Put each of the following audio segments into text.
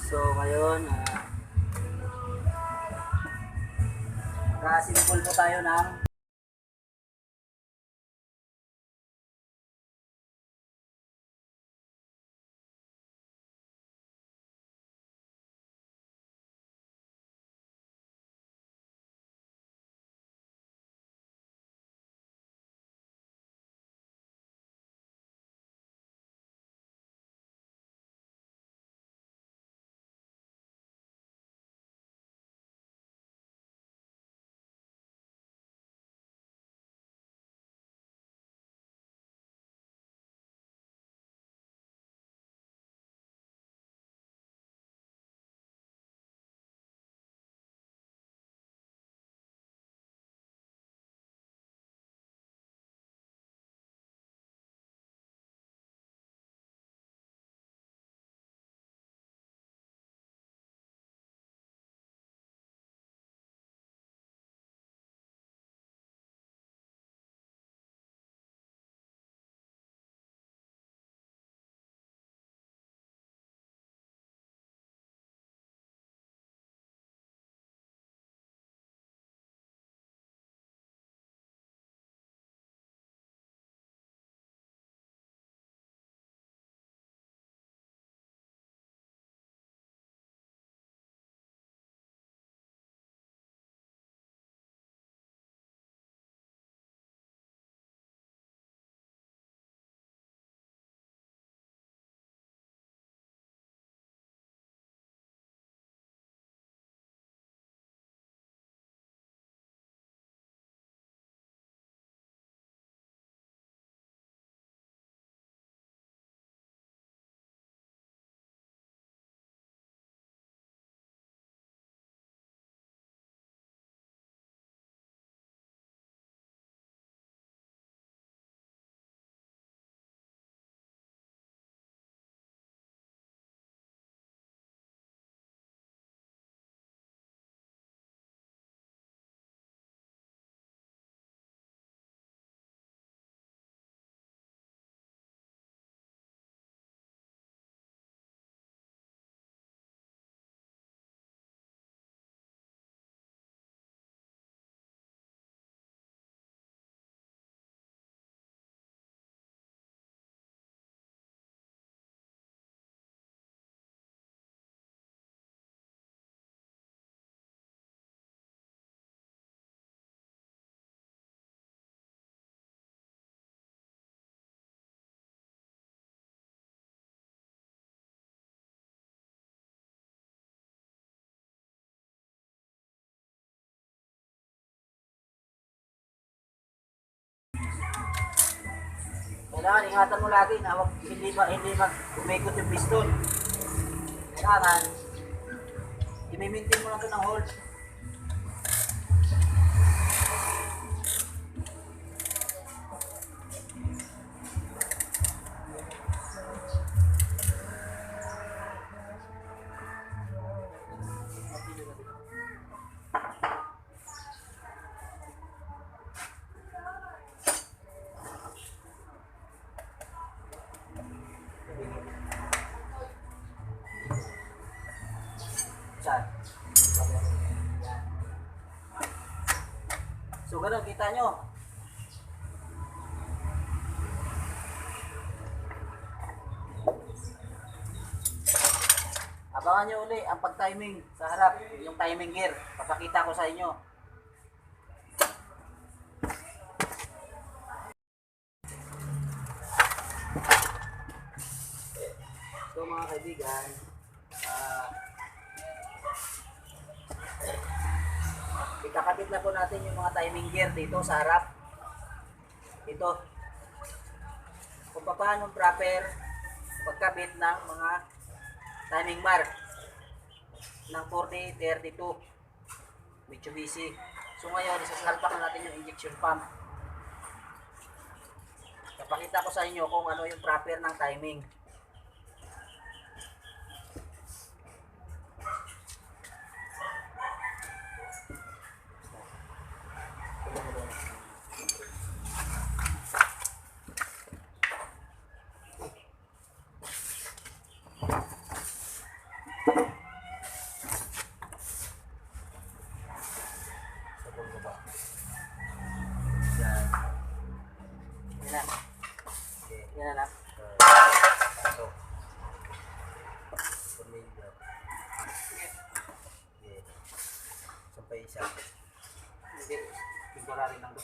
So ngayon, naka-simple po tayo ng kailangan ingatan mo lagi na hindi umikot yung piston. Kailangan i-maintain mo lang ito ng hold. So ganun, kita nyo. Abangan nyo uli ang pag-timing sa harap, yung timing gear. Papakita ko sa inyo. So mga kaibigan, ikakabit na po natin yung mga timing gear dito sa harap. Dito. Kung paano proper pagkabit ng mga timing mark ng 4032 Mitsubishi. So ngayon, isasalpak na natin yung injection pump. Kapakita ko sa inyo kung ano yung proper ng timing. isa. Hindi, temporary lang to.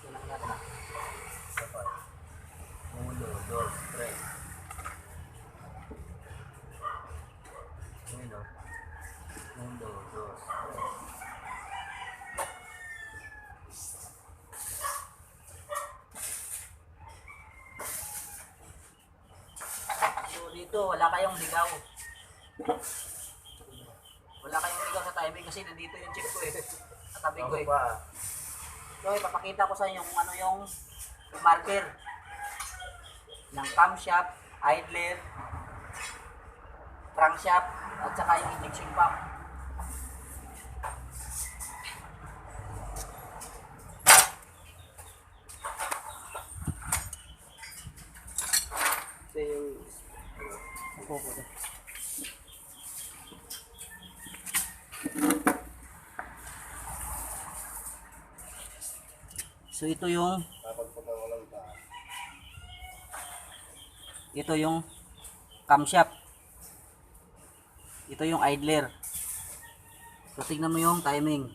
Tulang natin. Dapat. Uno, dos, tres. Uno, uno, dos, tres. So dito, wala kayong ligaw. Wala kayong ligaw sa timing kasi nandito yung chip ko eh. Katabi ko eh. So ipapakita ko sa inyo kung ano yung marker ng camshaft, idler, crankshaft, at saka yung injection pump. Ito yung So ito yung camshaft. Ito yung idler. So tignan mo yung timing.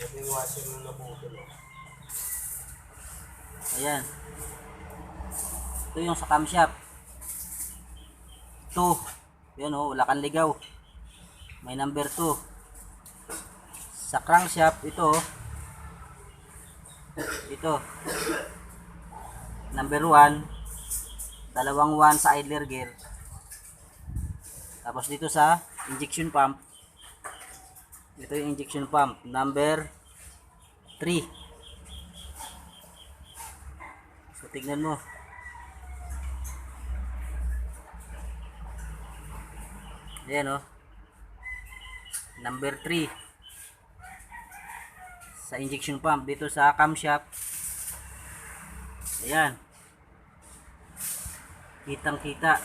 ito yung washer na naputol. Ayan. Ito yung sa camshaft. Ito. Yan o, wala kang ligaw. May number 2. Sa crankshaft, ito. Ito. Number 1. Dalawang 1 sa idler gear. Tapos dito sa injection pump. Ito yung injection pump. Number 3. So, tignan mo. Ayan o. Number 3. Sa injection pump. Dito sa camshaft. Ayan. Kitang kita.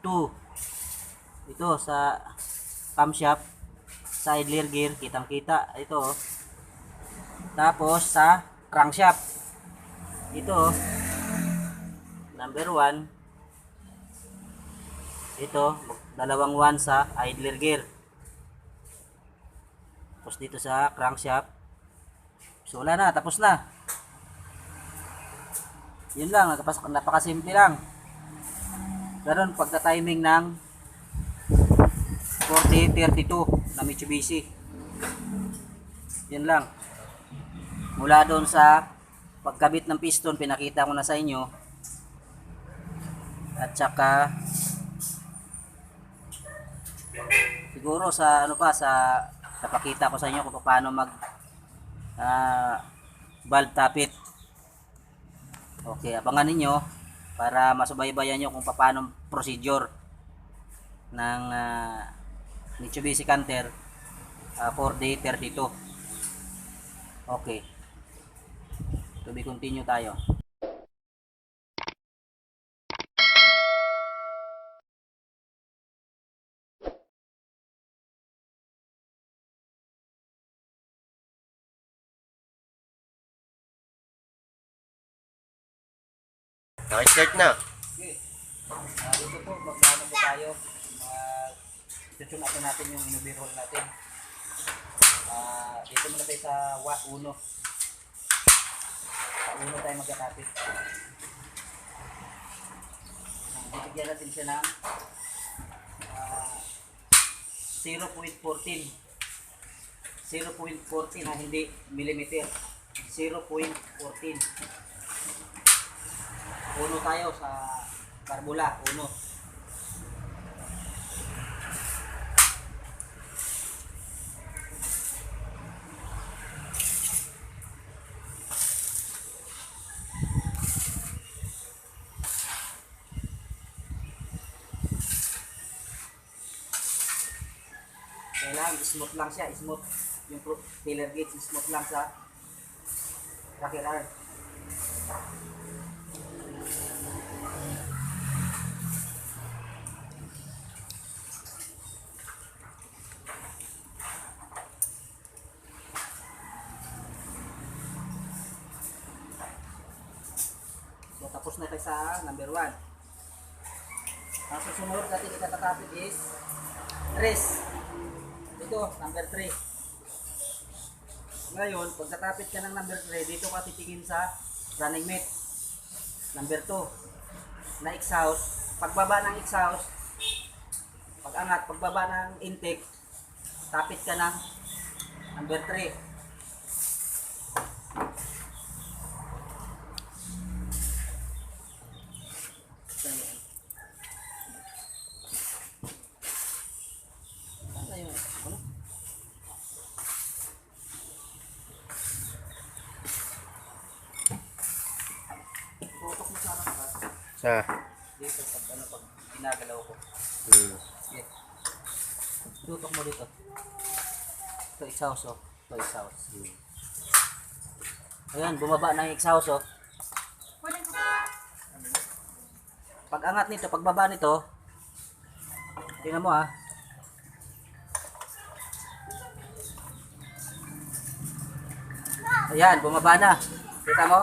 2. Ito sa camshaft. Sa idler gear. Kitang kita. Ito o. Tapos sa crankshaft. Ito o. Number 1. Ito. Dalawang 1 sa idler gear. Tapos dito sa crankshaft. So wala na, tapos na. Yun lang, napakasimple lang. Ganon pagka-timing ng 4032 na Mitsubishi. Yun lang. Mula doon sa pagkabit ng piston, pinakita ko na sa inyo. At saka siguro sa ano pa sa napakita ko sa inyo kung paano mag valve tappet. Okay, abangan niyo para masubaybayan niyo kung paano procedure ng Mitsubishi Canter 4D32. Okay. To be continue tayo. Naka-start na. Okay. Dito po, magkano po tayo. Tutune natin natin yung inubir hole natin. Dito muna tayo sa uno. Sa uno tayo magkakapit. Bibigyan natin siya ng 0.14. 0.14 hindi millimeter. 0.14. Uno tayo sa karbula, uno. Kailangan smooth lang siya, smooth. Yung filler gauge, smooth lang sa rocker arm. So, tapos na tayo sa number 1. Ang susunod natin itatatapit is tres. Ito, number 3. Ngayon, pag tatapit ka ng number 3, dito ka titingin sa running mate. Number 2, na exhaust. Pagbaba ng exhaust, pag-angat, pagbaba ng intake, tapit ka ng number 3. Tutok mo sa akin. Sa. Dito pag ginagalaw ko. Yeah. Tutok mo dito. Ito exhaust oh. Ito exhaust. Ayan, bumaba na yung exhaust oh. Pag angat nito, pagbaba nito, tingnan mo ah. Ayan, bumaba na. Kita mo?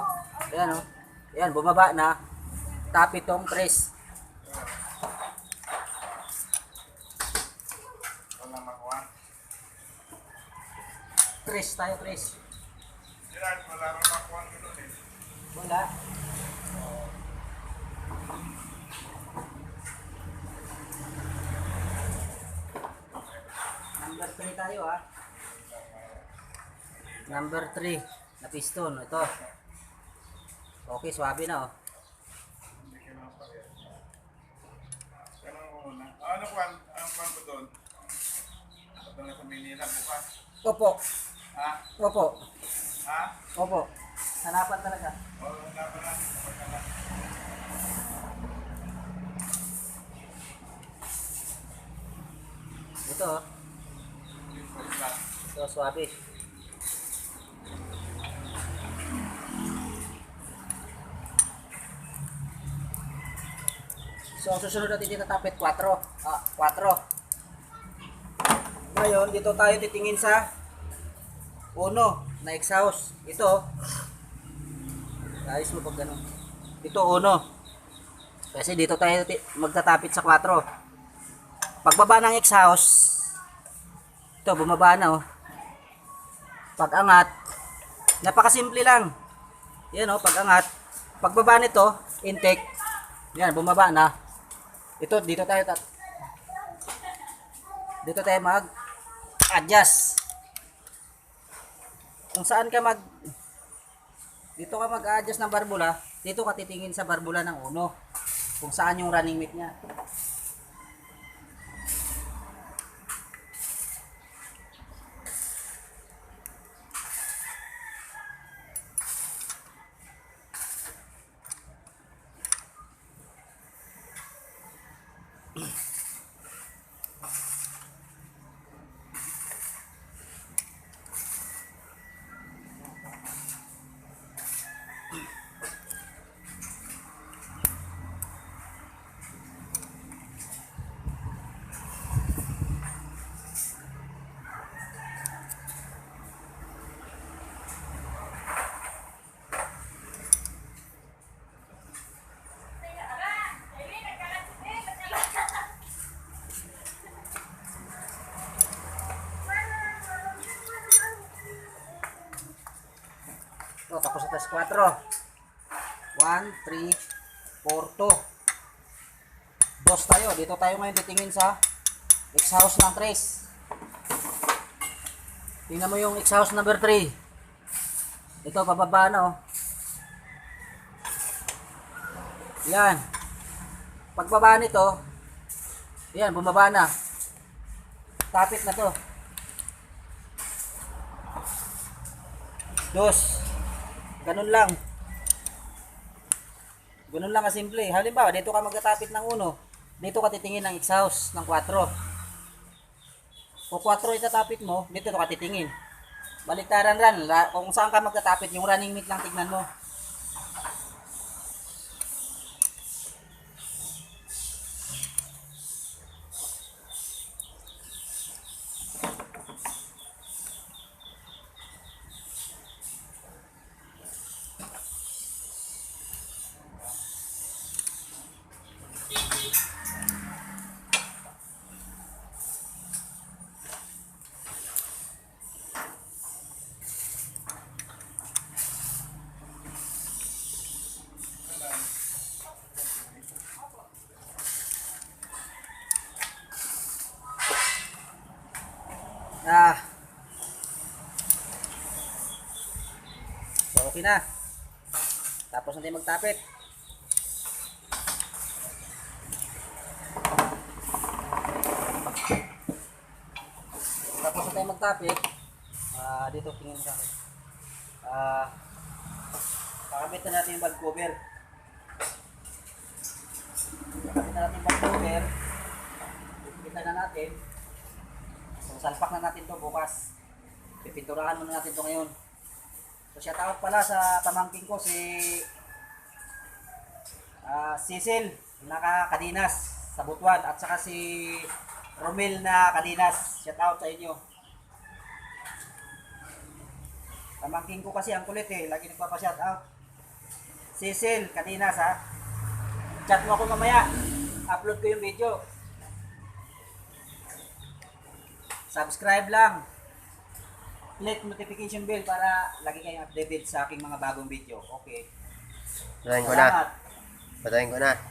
Ayan oh. Ayan, bumaba na. Tapit tong tres. Tres tayo, tres. Wala. Number 3 tayo ah. Number 3 na piston. Ito. Okay, swabe na oh. Ano kwan? Ang kwan ko doon? Ito na sa Manila bukas. Opo. Ha? Opo. Ha? Opo. Hanapan talaga. O, wala pa na. Kapag na. Ito oh. Ito, swabe. So, ang susunod natin dito tapit 4. 4. Ngayon, dito tayo titingin sa uno na exhaust. Ito. Ayos mo pag gano'n. Ito uno. Kasi dito tayo magtatapit sa 4. Pagbaba ng exhaust, ito, bumaba na oh. Pag angat, napakasimple lang. Yan oh, pag angat. Pagbaba nito, intake. Yan, bumaba na. Ito, dito tayo mag-adjust. Kung saan ka dito ka mag-adjust ng barbula, dito ka titingin sa barbula ng uno. Kung saan yung running mate niya. So, tapos ito sa 4. 1, 3, 4, 2. Dos tayo. Dito tayo ngayon titingin sa exhaust ng tres. Tingnan mo yung exhaust number 3. Ito, pababa na oh. Yan. Pagbaba nito, yan, bumaba na. Tapit na to. Dos. Ganun lang. Ganun lang kasimple. Halimbawa, dito ka magtatapit ng 1. Dito ka titingin ng exhaust ng 4. Kung 4 itatapit mo, dito ka titingin. Baliktaran ran. Kung saan ka magtatapit, yung running mate lang tignan mo. Okay na. Tapos natin magtapit. Tapos natin magtapit. Dito, tingin mo sa akin. Pakabit na natin yung valve cover. Pakabit na natin yung valve cover. Pipinta na natin. So, salpak na natin to bukas. Pipinturahan muna natin to ngayon. So, siya tawag pala sa pamangking ko si Cecil na Kadinas sa Butuan at saka si Romel na Kadinas. Shout out sa inyo. Pamangking ko kasi ang kulit eh. Lagi nagpapa-shout out. Cecil Kadinas ha. Chat mo ako mamaya. Upload ko yung video. Subscribe lang. Click notification bell para lagi kayong updated sa aking mga bagong video. Okay. Patayin ko na. Salamat. Patayin ko na.